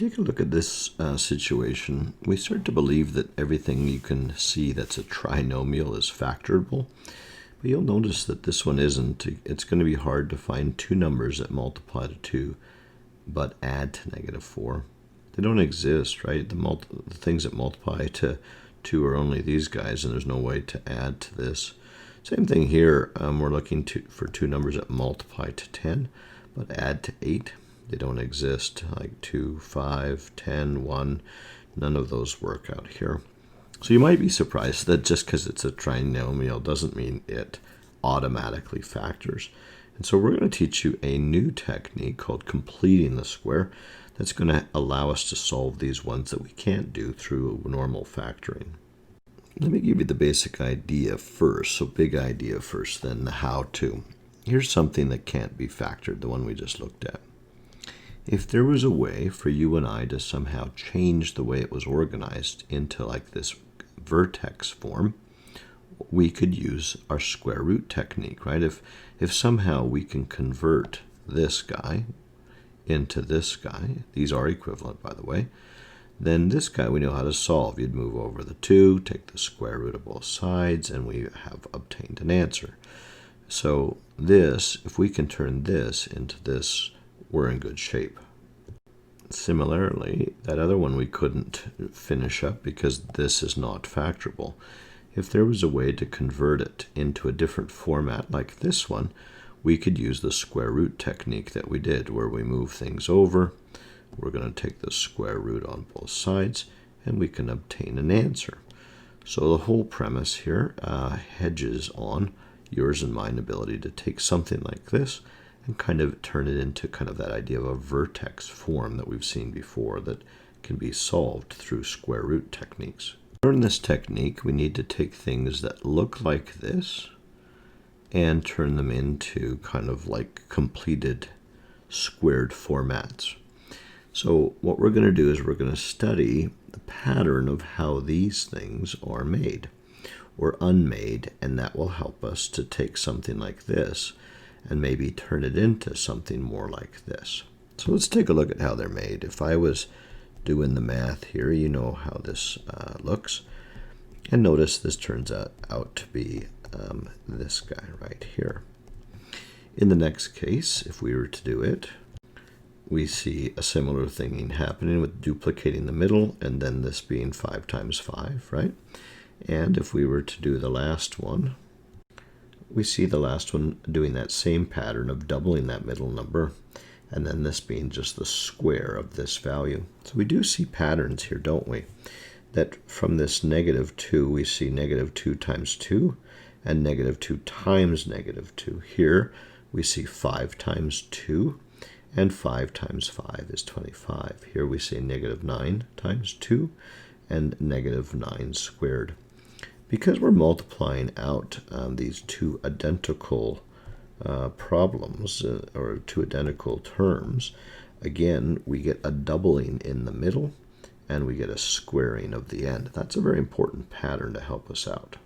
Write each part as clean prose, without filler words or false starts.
take a look at this situation, we start to believe that everything you can see that's a trinomial is factorable. But you'll notice that this one isn't. It's going to be hard to find two numbers that multiply to 2 but add to -4. They don't exist, right? The things that multiply to 2 are only these guys, and there's no way to add to this. Same thing here. We're looking for two numbers that multiply to 10 but add to 8. They don't exist, like 2, 5, 10, 1. None of those work out here. So you might be surprised that just because it's a trinomial doesn't mean it automatically factors. And so we're going to teach you a new technique called completing the square that's going to allow us to solve these ones that we can't do through normal factoring. Let me give you the basic idea first, so big idea first, then the how-to. Here's something that can't be factored, the one we just looked at. If there was a way for you and I to somehow change the way it was organized into like this vertex form, we could use our square root technique, right? If somehow we can convert this guy into this guy, these are equivalent, by the way, then this guy we know how to solve. You'd move over the 2, take the square root of both sides, and we have obtained an answer. So this, if we can turn this into this, we're in good shape. Similarly, that other one we couldn't finish up because this is not factorable. If there was a way to convert it into a different format like this one, we could use the square root technique that we did, where we move things over. We're going to take the square root on both sides, and we can obtain an answer. So the whole premise here hedges on yours and mine ability to take something like this and kind of turn it into kind of that idea of a vertex form that we've seen before that can be solved through square root techniques. To learn this technique, we need to take things that look like this and turn them into kind of like completed squared formats. So what we're going to do is we're going to study the pattern of how these things are made or unmade, and that will help us to take something like this and maybe turn it into something more like this. So let's take a look at how they're made. If I was doing the math here, you know how this looks. And notice this turns out to be this guy right here. In the next case, if we were to do it, we see a similar thing happening with duplicating the middle and then this being 5 times 5, right? And if we were to do the last one, we see the last one doing that same pattern of doubling that middle number, and then this being just the square of this value. So we do see patterns here, don't we? That from this -2, we see -2 times 2, and -2 times -2. Here we see 5 times 2, and 5 times 5 is 25. Here we see -9 times 2, and -9 squared. Because we're multiplying out these two identical problems, or two identical terms, again, we get a doubling in the middle, and we get a squaring of the end. That's a very important pattern to help us out.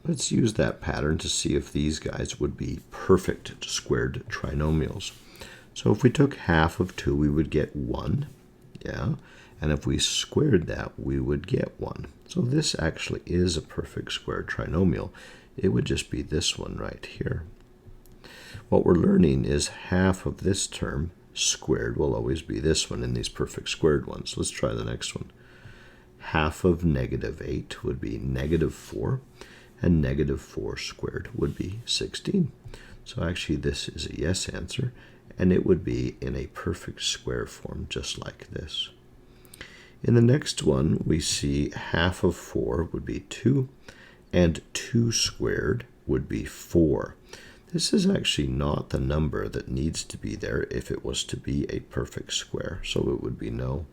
Let's use that pattern to see if these guys would be perfect squared trinomials. So if we took half of 2, we would get 1, yeah? And if we squared that, we would get 1. So this actually is a perfect squared trinomial. It would just be this one right here. What we're learning is half of this term squared will always be this one in these perfect squared ones. Let's try the next one. Half of -8 would be -4, and -4 squared would be 16. So actually this is a yes answer, and it would be in a perfect square form just like this. In the next one, we see half of 4 would be 2, and 2 squared would be 4. This is actually not the number that needs to be there if it was to be a perfect square, so it would be no.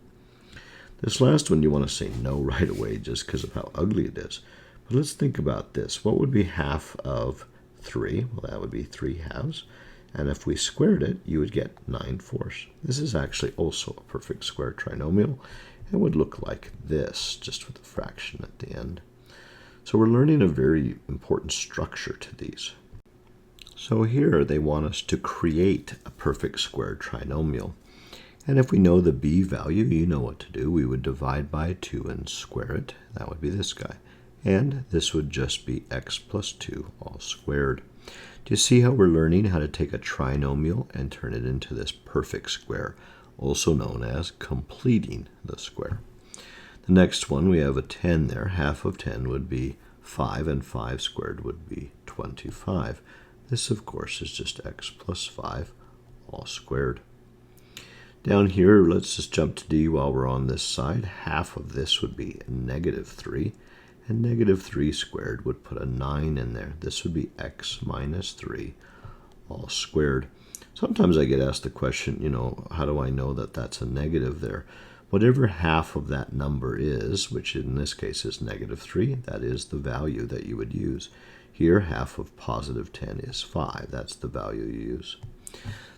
This last one, you want to say no right away just because of how ugly it is. But let's think about this. What would be half of 3? Well, that would be 3 halves. And if we squared it, you would get 9/4. This is actually also a perfect square trinomial. It would look like this, just with a fraction at the end. So we're learning a very important structure to these. So here they want us to create a perfect square trinomial. And if we know the b value, you know what to do. We would divide by 2 and square it. That would be this guy. And this would just be x plus 2 all squared. Do you see how we're learning how to take a trinomial and turn it into this perfect square, also known as completing the square? The next one, we have a 10 there. Half of 10 would be 5, and 5 squared would be 25. This, of course, is just x plus 5 all squared. Down here, let's just jump to d while we're on this side. Half of this would be negative 3, and negative 3 squared would put a 9 in there. This would be x minus 3 all squared. Sometimes I get asked the question, how do I know that that's a negative there? Whatever half of that number is, which in this case is negative 3, that is the value that you would use. Here, half of positive 10 is 5. That's the value you use.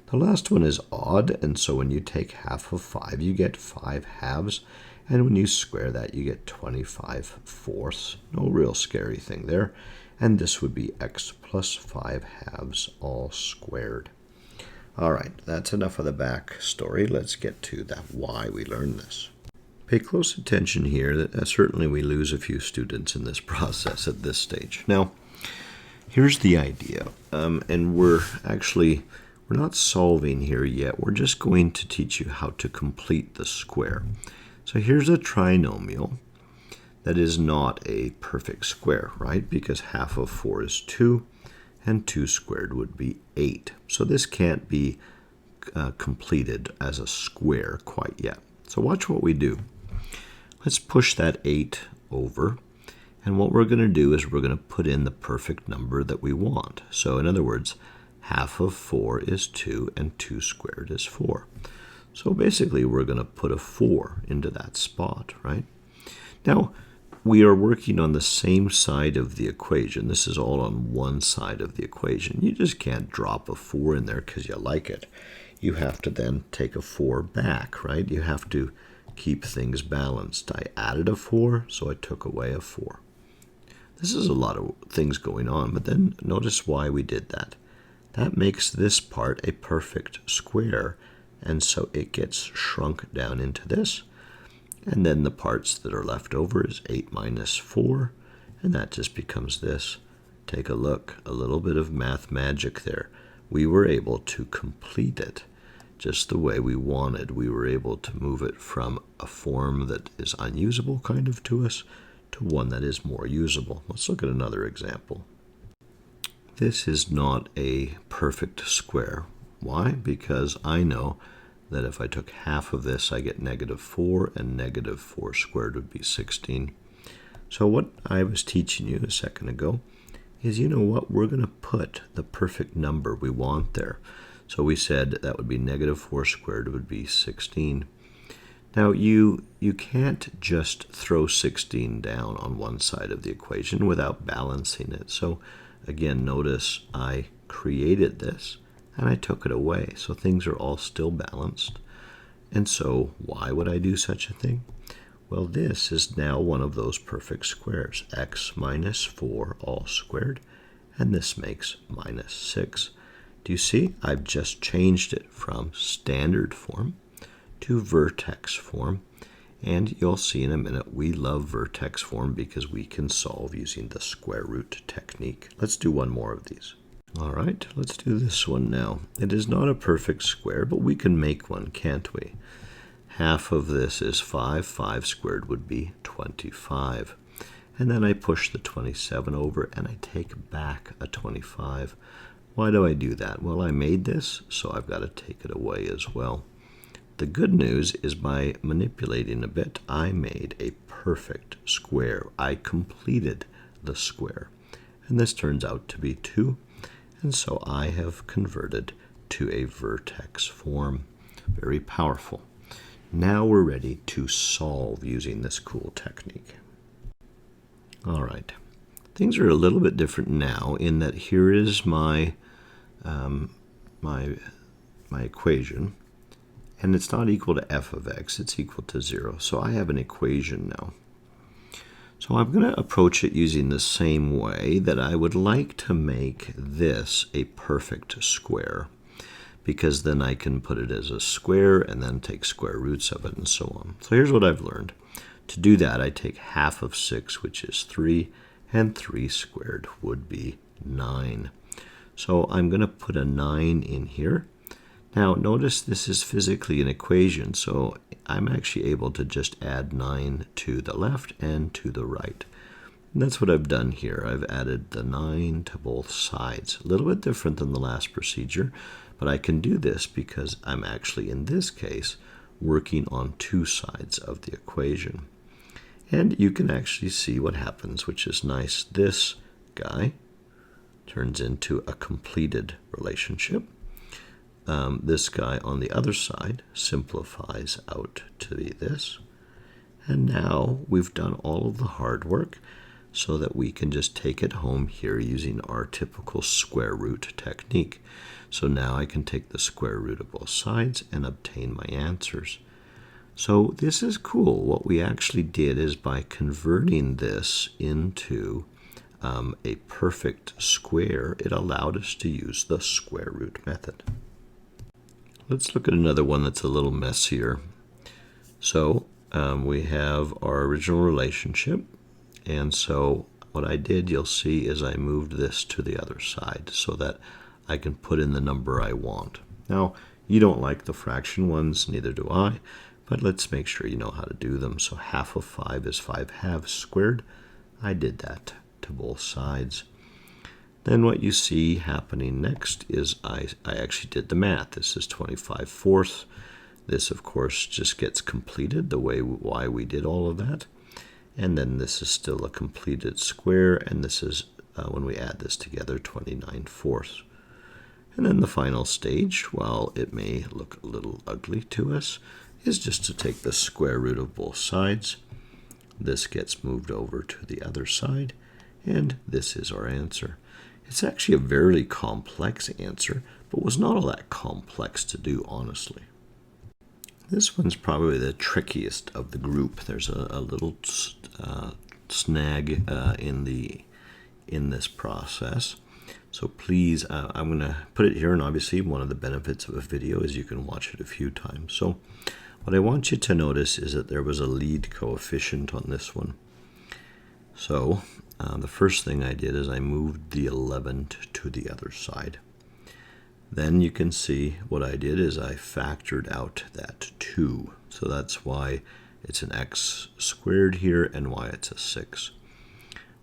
The last one is odd, and so when you take half of 5, you get 5 halves, and when you square that, you get 25 fourths. No real scary thing there. And this would be x plus 5 halves all squared. All right, that's enough of the back story. Let's get to that why we learned this. Pay close attention here. That certainly we lose a few students in this process at this stage. Now, here's the idea, and we're not solving here yet. We're just going to teach you how to complete the square. So here's a trinomial that is not a perfect square, right? Because half of 4 is 2, and 2 squared would be 8. So this can't be completed as a square quite yet. So watch what we do. Let's push that 8 over. And what we're going to do is we're going to put in the perfect number that we want. So in other words, half of 4 is 2, and 2 squared is 4. So basically, we're going to put a 4 into that spot, right? Now, we are working on the same side of the equation. This is all on one side of the equation. You just can't drop a 4 in there because you like it. You have to then take a 4 back, right? You have to keep things balanced. I added a 4, so I took away a 4. This is a lot of things going on, but then notice why we did that. That makes this part a perfect square, and so it gets shrunk down into this. And then the parts that are left over is 8 minus 4, and that just becomes this. Take a look, a little bit of math magic there. We were able to complete it just the way we wanted. We were able to move it from a form that is unusable kind of to us to one that is more usable. Let's look at another example. This is not a perfect square. Why? Because I know that if I took half of this, I get negative 4, and negative 4 squared would be 16. So what I was teaching you a second ago is, you know what, we're going to put the perfect number we want there. So we said that would be negative 4 squared would be 16. Now, you can't just throw 16 down on one side of the equation without balancing it. So again, notice I created this, and I took it away. So things are all still balanced. And so why would I do such a thing? Well, this is now one of those perfect squares, x minus 4 all squared, and this makes minus 6. Do you see? I've just changed it from standard form to vertex form. And you'll see in a minute, we love vertex form because we can solve using the square root technique. Let's do one more of these. All right, let's do this one now. It is not a perfect square, but we can make one, can't we? Half of this is 5. 5 squared would be 25. And then I push the 27 over, and I take back a 25. Why do I do that? Well, I made this, so I've got to take it away as well. The good news is by manipulating a bit, I made a perfect square. I completed the square. And this turns out to be 2. And so I have converted to a vertex form. Very powerful. Now we're ready to solve using this cool technique. All right. Things are a little bit different now in that here is my equation. And it's not equal to f of x, it's equal to 0. So I have an equation now. So I'm going to approach it using the same way that I would like to make this a perfect square. because then I can put it as a square and then take square roots of it and so on. So here's what I've learned. To do that, I take half of 6, which is 3, and 3 squared would be 9. So I'm going to put a 9 in here. Now notice this is physically an equation, so I'm actually able to just add 9 to the left and to the right. And that's what I've done here. I've added the 9 to both sides. A little bit different than the last procedure, but I can do this because I'm actually, in this case, working on 2 sides of the equation. And you can actually see what happens, which is nice. This guy turns into a completed relationship. This guy on the other side simplifies out to be this. And now we've done all of the hard work so that we can just take it home here using our typical square root technique. So now I can take the square root of both sides and obtain my answers. So this is cool. What we actually did is by converting this into a perfect square, it allowed us to use the square root method. Let's look at another one that's a little messier. So we have our original relationship, and so what I did, you'll see, is I moved this to the other side so that I can put in the number I want. Now, you don't like the fraction ones, neither do I, but let's make sure you know how to do them. So half of 5 is 5 halves squared. I did that to both sides. Then what you see happening next is I actually did the math. This is 25 fourths. This, of course, just gets completed the way why we did all of that. And then this is still a completed square, and this is, when we add this together, 29 fourths. And then the final stage, while it may look a little ugly to us, is just to take the square root of both sides. This gets moved over to the other side, and this is our answer. It's actually a very complex answer, but was not all that complex to do, honestly. This one's probably the trickiest of the group. There's a little snag in this process. So please, I'm going to put it here, and obviously one of the benefits of a video is you can watch it a few times. So what I want you to notice is that there was a lead coefficient on this one. So the first thing I did is I moved the 11 to the other side. Then you can see what I did is I factored out that 2. So that's why it's an x squared here and why it's a 6.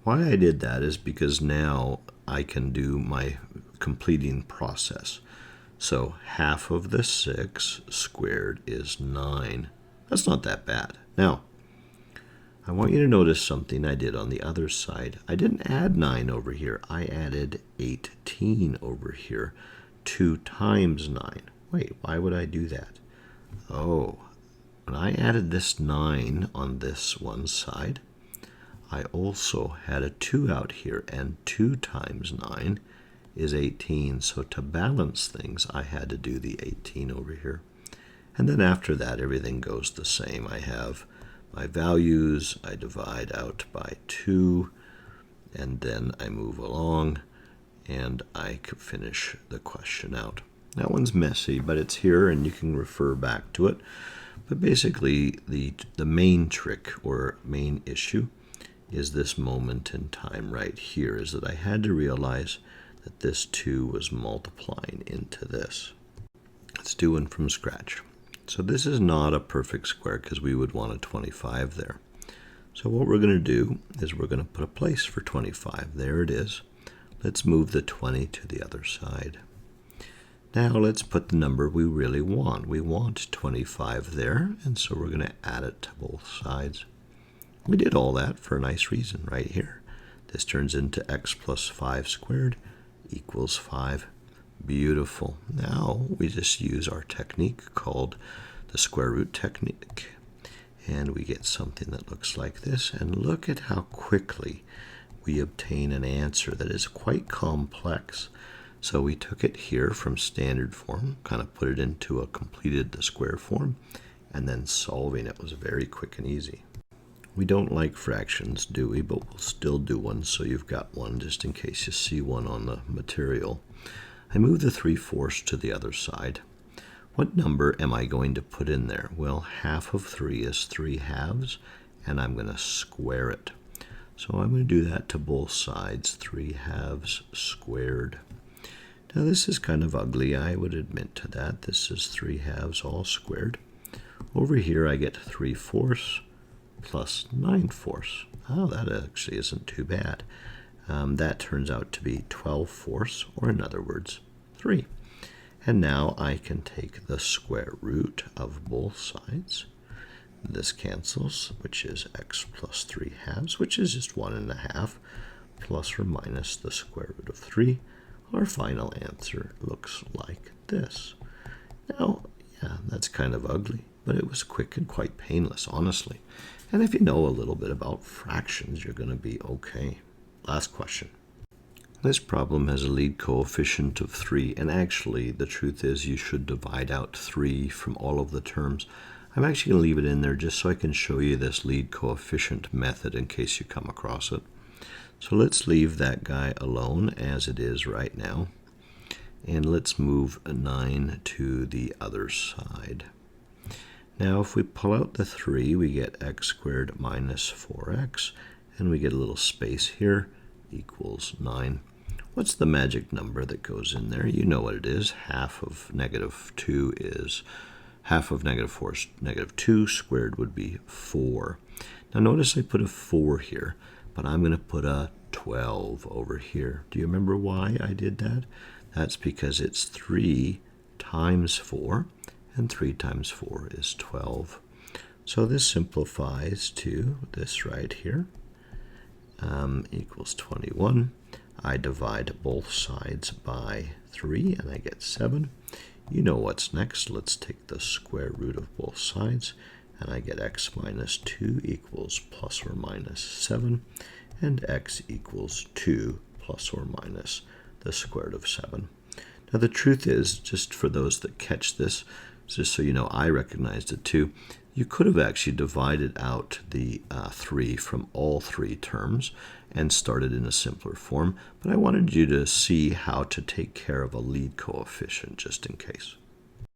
Why I did that is because now I can do my completing process. So half of the 6 squared is 9. That's not that bad. Now, I want you to notice something I did on the other side. I didn't add 9 over here. I added 18 over here. 2 times 9. Wait, why would I do that? Oh, when I added this 9 on this one side, I also had a 2 out here, and 2 times 9 is 18. So to balance things, I had to do the 18 over here. And then after that, everything goes the same. I have my values, I divide out by 2, and then I move along, and I could finish the question out. That one's messy, but it's here, and you can refer back to it. But basically, the main trick or main issue is this moment in time right here, is that I had to realize that this 2 was multiplying into this. Let's do one from scratch. So this is not a perfect square because we would want a 25 there. So what we're going to do is we're going to put a place for 25. There it is. Let's move the 20 to the other side. Now let's put the number we really want. We want 25 there, and so we're going to add it to both sides. We did all that for a nice reason right here. This turns into x plus 5 squared equals 5. Beautiful. Now we just use our technique called the square root technique, and we get something that looks like this. And look at how quickly we obtain an answer that is quite complex. So we took it here from standard form, kind of put it into a completed the square form, and then solving it was very quick and easy. We don't like fractions, do we? But we'll still do one, so you've got one just in case you see one on the material. I move the 3/4 to the other side. What number am I going to put in there? Well, half of 3 is 3/2, and I'm going to square it. So I'm going to do that to both sides, 3/2 squared. Now this is kind of ugly, I would admit to that. This is 3/2 all squared. Over here I get 3/4 plus 9/4. Oh, that actually isn't too bad. That turns out to be 12/4, or in other words, 3. And now I can take the square root of both sides. This cancels, which is x plus 3/2, which is just 1.5, plus or minus the square root of 3. Our final answer looks like this. Now, yeah, that's kind of ugly, but it was quick and quite painless, honestly. And if you know a little bit about fractions, you're going to be okay. Last question. This problem has a lead coefficient of 3, and actually the truth is you should divide out 3 from all of the terms. I'm actually going to leave it in there just so I can show you this lead coefficient method in case you come across it. So let's leave that guy alone as it is right now, and let's move a 9 to the other side. Now if we pull out the 3, we get x squared minus 4x, and we get a little space here, equals 9. What's the magic number that goes in there? You know what it is. Half of -2 is half of -4 is -2, squared would be 4. Now notice I put a 4 here, but I'm going to put a 12 over here. Do you remember why I did that? That's because it's 3 times 4, and 3 times 4 is 12. So this simplifies to this right here, equals 21. I divide both sides by 3, and I get 7. You know what's next. Let's take the square root of both sides, and I get x minus 2 equals plus or minus 7, and x equals 2 plus or minus the square root of 7. Now the truth is, just for those that catch this, just so you know, I recognized it too, you could have actually divided out the 3 from all 3 terms and started in a simpler form, but I wanted you to see how to take care of a lead coefficient just in case.